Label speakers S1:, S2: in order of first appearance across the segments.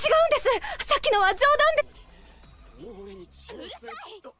S1: です。さっきのは冗談で。うるさい。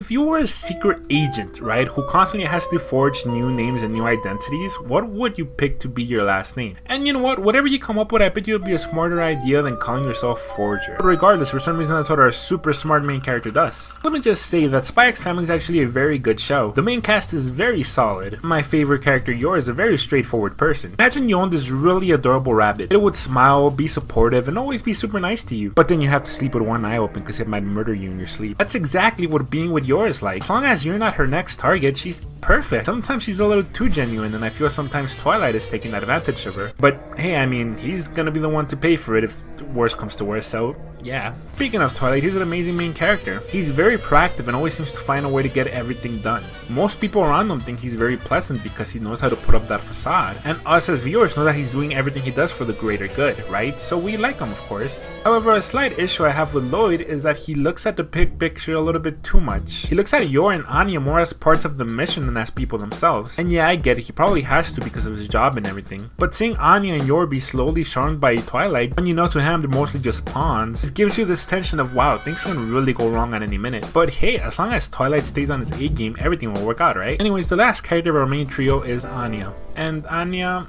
S2: If you were a secret agent, right, who constantly has to forge new names and new identities, what would you pick to be your last name? And you know what, whatever you come up with, I bet you'll be a smarter idea than calling yourself Forger. But regardless, for some reason that's what our super smart main character does. Let me just say that Spy X Family is actually a very good show. The main cast is very solid. My favorite character, Yor, is a very straightforward person. Imagine you own this really adorable rabbit. It would smile, be supportive, and always be super nice to you. But then you have to sleep with one eye open because it might murder you in your sleep. That's exactly what being with Yor is like. As long as you're not her next target, she's perfect. Sometimes she's a little too genuine, and I feel sometimes Twilight is taking advantage of her. But hey, I mean, he's gonna be the one to pay for it if worse comes to worse, so yeah. Speaking of Twilight, he's an amazing main character. He's very proactive and always seems to find a way to get everything done. Most people around him think he's very pleasant because he knows how to put up that facade. And us as viewers know that he's doing everything he does for the greater good, right? So we like him, of course. However, a slight issue I have with Lloyd is that he looks at the big picture a little bit too much. He looks at Yor and Anya more as parts of the mission than as people themselves. And yeah, I get it, he probably has to because of his job and everything. But seeing Anya and Yor be slowly charmed by Twilight, when you know to him they're mostly just pawns, just gives you this tension of wow, things can really go wrong at any minute. But hey, as long as Twilight stays on his A game, everything will work out, right? Anyways, the last character of our main trio is Anya. And Anya,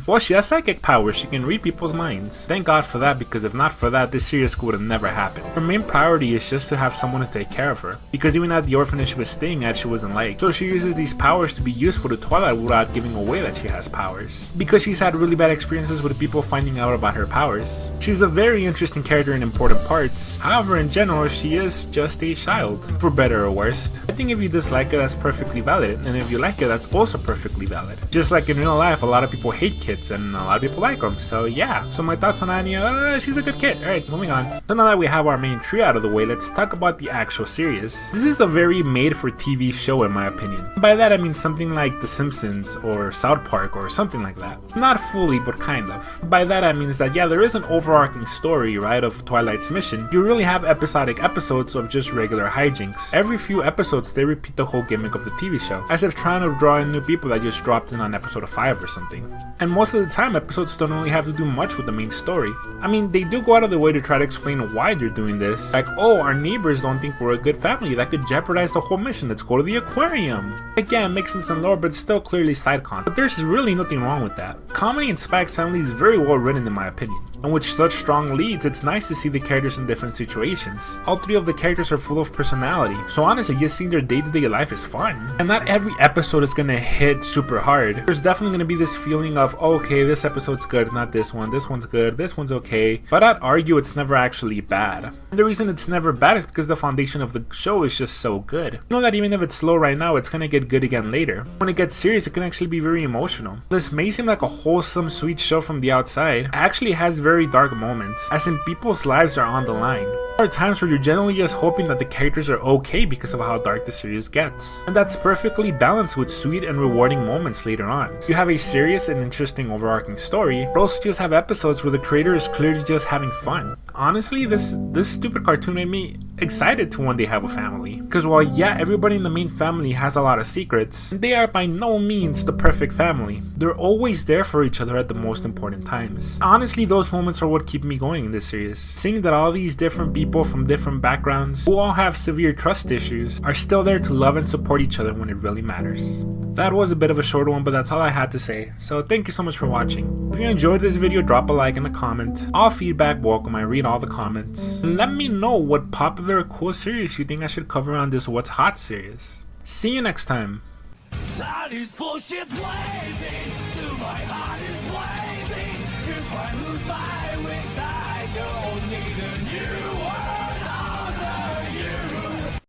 S2: well, she has psychic powers. She can read people's minds. Thank God for that, because if not for that, this series would have never happened. Her main priority is just to have someone to take care of her, because even at the orphanage she was staying at, she wasn't liked. So she uses these powers to be useful to Twilight without giving away that she has powers, because she's had really bad experiences with people finding out about her powers. She's a very interesting character in important parts. However, in general, she is just a child, for better or worse. I think if you dislike her, that's perfectly valid, and if you like her, that's also perfectly valid. Just like in real life, a lot of people hate kids and a lot of people like them, so yeah. So my thoughts on Anya, she's a good kid. Alright, moving on. So now that we have our main trio out of the way, let's talk about the actual series. This is a very made-for-TV show in my opinion. By that I mean something like The Simpsons or South Park or something like that. Not fully, but kind of. By that I mean is that yeah, there is an overarching story, right, of Twilight's mission. You really have episodic episodes of just regular hijinks. Every few episodes they repeat the whole gimmick of the TV show, as if trying to draw in new people that just dropped in on episode 5 or something. And most of the time episodes don't really have to do much with the main story. I mean, they do go out of the way to try to explain why they're doing this. Like, oh, our neighbors don't think we're a good family, that could jeopardize the whole mission, let's go to the aquarium. Again, makes sense in lore, but it's still clearly side content. But there's really nothing wrong with that. Comedy in Spy X Family is very well written in my opinion. And with such strong leads, it's nice to see the characters in different situations. All three of the characters are full of personality, so honestly, just seeing their day-to-day life is fun. And not every episode is gonna hit super hard. There's definitely gonna be this feeling of, oh, okay, this episode's good, not this one's good, this one's okay. But I'd argue it's never actually bad. And the reason it's never bad is because the foundation of the show is just so good. You know that even if it's slow right now, it's gonna get good again later. When it gets serious, it can actually be very emotional. This may seem like a wholesome, sweet show from the outside. It actually has very dark moments, as in people's lives are on the line. There are times where you're generally just hoping that the characters are okay because of how dark the series gets. And that's perfectly balanced with sweet and rewarding moments later on. So you have a serious and interesting overarching story, but also just have episodes where the creator is clearly just having fun. Honestly, this stupid cartoon made me excited to one day have a family. Because while yeah, everybody in the main family has a lot of secrets, they are by no means the perfect family. They're always there for each other at the most important times. Honestly, those moments are what keep me going in this series. Seeing that all these different people from different backgrounds, who all have severe trust issues, are still there to love and support each other when it really matters. That was a bit of a short one, but that's all I had to say. So thank you so much for watching. If you enjoyed this video, drop a like and a comment. All feedback welcome, I read all the comments. And let me know what popular or cool series you think I should cover on this What's Hot series. See you next time.
S3: That is bullshit blazing, still my heart is blazing. If I lose my wings, I don't need a new one.